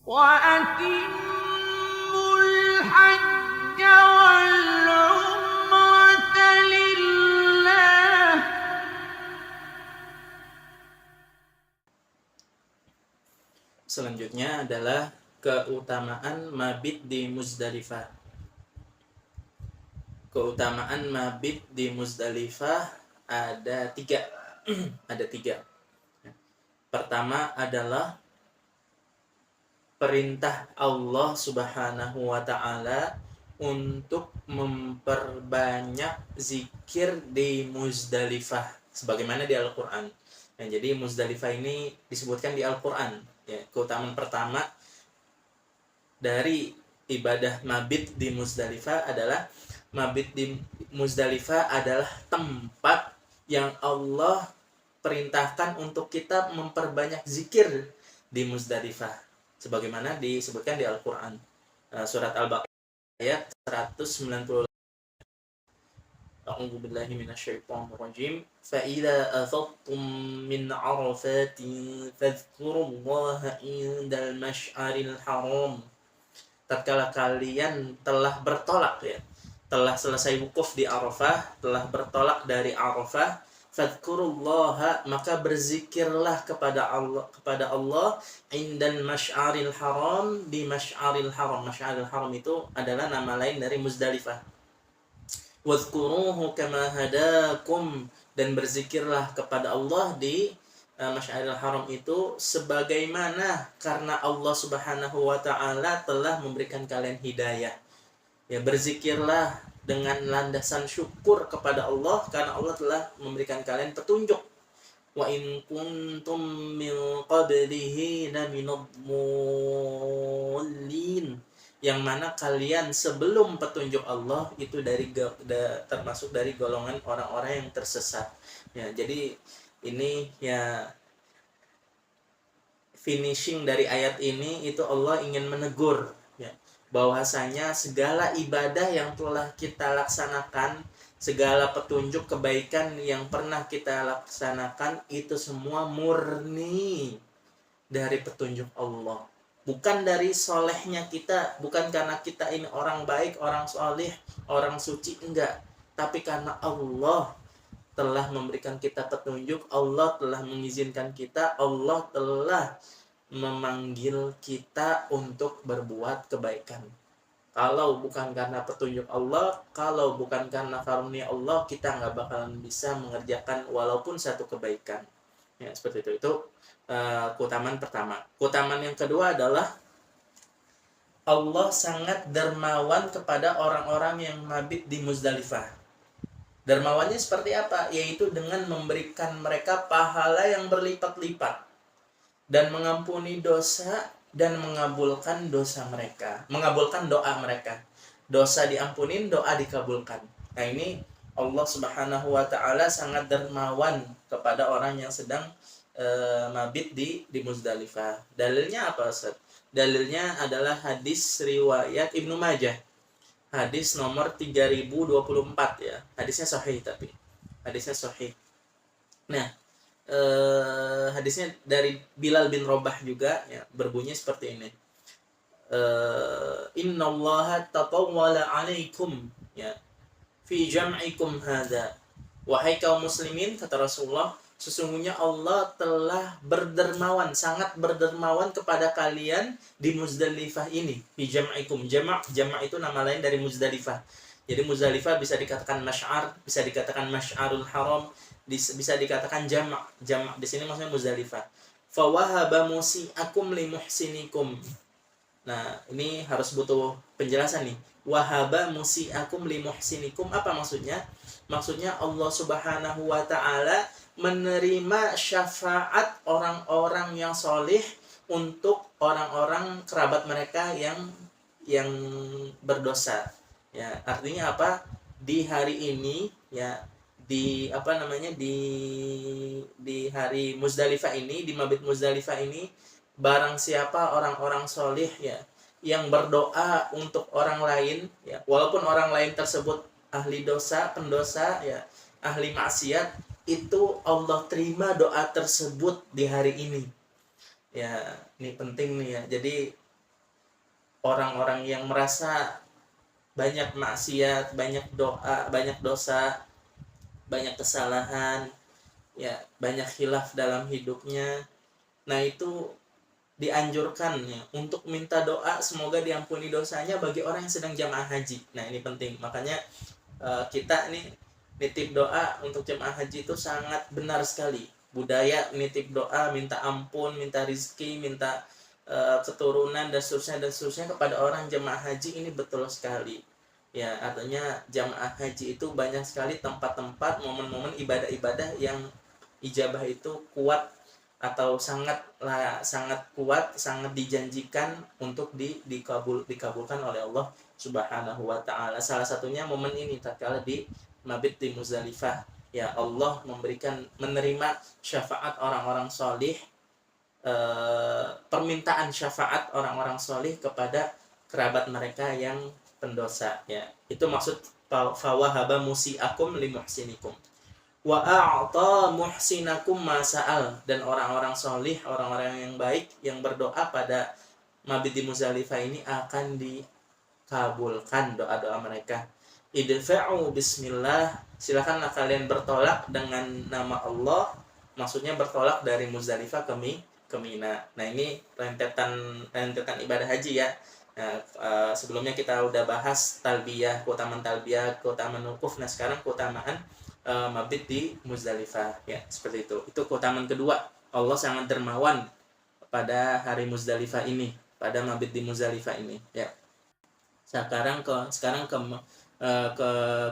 وأتموا الحج والعمرة لله. Selanjutnya adalah keutamaan mabit di Muzdalifah. Keutamaan mabit di Muzdalifah ada tiga. Ada tiga. Pertama adalah perintah Allah Subhanahu wa Ta'ala untuk memperbanyak zikir di Muzdalifah sebagaimana di Al-Qur'an. Nah, jadi Muzdalifah ini disebutkan di Al-Qur'an. Ya, keutamaan pertama dari ibadah mabit di Muzdalifah adalah mabit di Muzdalifah adalah tempat yang Allah perintahkan untuk kita memperbanyak zikir di Muzdalifah sebagaimana disebutkan di Al-Qur'an. Surat Al-Baqarah ayat 198. A'udzu billahi minasyaitonir rajim. Fa idza afadtum min 'arafatin fadhkurullaha 'indal masy'aril haram. Tatkala kalian telah bertolak, ya, telah selesai wukuf di Arafah, telah bertolak dari Arafah, fadhkurullaha, maka berzikirlah kepada Allah indal masy'aril haram, di masy'aril haram. Masy'aril haram itu adalah nama lain dari Muzdalifah. Wadhkuruhu kama hadakum, dan berzikirlah kepada Allah di Masy'aril Haram itu sebagaimana karena Allah Subhanahu wa Ta'ala telah memberikan kalian hidayah. Ya, berzikirlah dengan landasan syukur kepada Allah karena Allah telah memberikan kalian petunjuk. Wa in kuntum min qablihi laminad mullin, yang mana kalian sebelum petunjuk Allah itu termasuk dari golongan orang-orang yang tersesat. Ya, jadi ini ya finishing dari ayat ini itu Allah ingin menegur, ya, bahwasanya segala ibadah yang telah kita laksanakan, segala petunjuk kebaikan yang pernah kita laksanakan itu semua murni dari petunjuk Allah, bukan dari solehnya kita, bukan karena kita ini orang baik, orang soleh, orang suci, enggak, tapi karena Allah telah memberikan kita petunjuk, Allah telah mengizinkan kita, Allah telah memanggil kita untuk berbuat kebaikan. Kalau bukan karena petunjuk Allah, kalau bukan karena karunia Allah, kita nggak bakalan bisa mengerjakan walaupun satu kebaikan. Ya, seperti itu. Itu keutamaan pertama. Keutamaan yang kedua adalah Allah sangat dermawan kepada orang-orang yang mabit di Muzdalifah. Dermawannya seperti apa? Yaitu dengan memberikan mereka pahala yang berlipat-lipat dan mengampuni dosa dan mengabulkan dosa mereka, mengabulkan doa mereka. Dosa diampunin, doa dikabulkan. Nah, ini Allah Subhanahu wa Ta'ala sangat dermawan kepada orang yang sedang mabit di Muzdalifah. Dalilnya apa, Ustaz? Dalilnya adalah hadis riwayat Ibnu Majah. Hadis nomor 3024, ya. Hadisnya sahih tapi. Hadisnya sahih. Nah, hadisnya dari Bilal bin Rabah juga, ya, berbunyi seperti ini. Innallaha tatawwala 'alaikum, ya, fi jam'ikum hadza. Wahai kaum muslimin, kata Rasulullah, sesungguhnya Allah telah berdermawan, sangat berdermawan kepada kalian di Muzdalifah ini. Fi jam'ikum, jama' itu nama lain dari Muzdalifah. Jadi Muzdalifah bisa dikatakan masy'ar, bisa dikatakan masy'arul haram, bisa dikatakan jama'. Jama' di sini maksudnya Muzdalifah. Fa wahaba musi'akum li muhsinikum. Nah, ini harus butuh penjelasan nih. Wahaba musi'akum li muhsinikum, apa maksudnya? Maksudnya Allah Subhanahu wa Ta'ala menerima syafaat orang-orang yang solih untuk orang-orang kerabat mereka yang berdosa. Ya, artinya apa? Di hari ini, ya, di hari Muzdalifah ini, di mabit Muzdalifah ini, barang siapa orang-orang solih, ya, yang berdoa untuk orang lain, ya, walaupun orang lain tersebut ahli dosa, pendosa, ya, ahli maksiat, itu Allah terima doa tersebut di hari ini. Ya, ini penting nih, ya. Jadi orang-orang yang merasa banyak maksiat, banyak doa, banyak dosa, banyak kesalahan, ya, banyak khilaf dalam hidupnya. Nah, itu dianjurkan ya untuk minta doa semoga diampuni dosanya bagi orang yang sedang jamaah haji. Nah, ini penting. Makanya kita nih nitip doa untuk jamaah haji itu sangat benar sekali. Budaya nitip doa, minta ampun, minta rizki, minta keturunan dan seterusnya kepada orang jamaah haji ini betul sekali. Ya, artinya jamaah haji itu banyak sekali tempat-tempat, momen-momen ibadah-ibadah yang ijabah itu kuat atau sangat kuat, sangat dijanjikan untuk dikabulkan oleh Allah Subhanahu wa taala. Salah satunya momen ini tatkala di mabit di Muzdalifah. Ya, Allah menerima syafaat orang-orang solih, permintaan syafaat orang-orang solih kepada kerabat mereka yang pendosa. Ya, itu maksud fawahaba musiakum limuhsinikum wa a'ta muhsinakum masa'al, dan orang-orang solih, orang-orang yang baik yang berdoa pada mabit di Muzdalifah ini akan dikabulkan doa-doa mereka. Idfa'u bismillah, silakanlah kalian bertolak dengan nama Allah, maksudnya bertolak dari Muzdalifah ke Mina. Nah, ini rentetan ibadah haji ya. Nah, sebelumnya kita udah bahas talbiyah, keutamaan wukuf. Nah, sekarang keutamaan mabit di Muzdalifah, ya, seperti itu. Itu keutamaan kedua. Allah sangat dermawan pada hari Muzdalifah ini, pada mabit di Muzdalifah ini, ya. Sekarang ke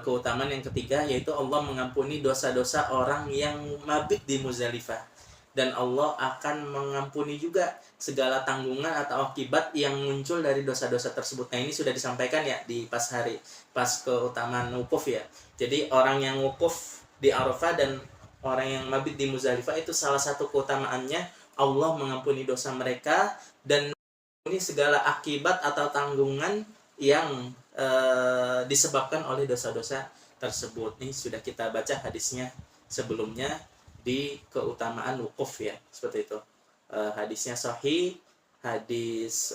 keutamaan yang ketiga, yaitu Allah mengampuni dosa-dosa orang yang mabit di Muzdalifah, dan Allah akan mengampuni juga segala tanggungan atau akibat yang muncul dari dosa-dosa tersebut. Nah, ini sudah disampaikan ya di pas keutamaan wukuf ya. Jadi orang yang wukuf di Arafah dan orang yang mabit di Muzdalifah itu salah satu keutamaannya Allah mengampuni dosa mereka dan ini segala akibat atau tanggungan yang disebabkan oleh dosa-dosa tersebut. Ini sudah kita baca hadisnya sebelumnya di keutamaan wukuf ya, seperti itu. Hadisnya sahih, hadis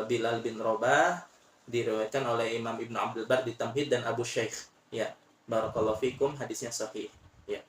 Bilal bin Rabah, diriwayatkan oleh Imam Ibnu Abdul Bar di Tamhid dan Abu Syaikh, ya. Barakallahu fikum, hadisnya sahih, ya.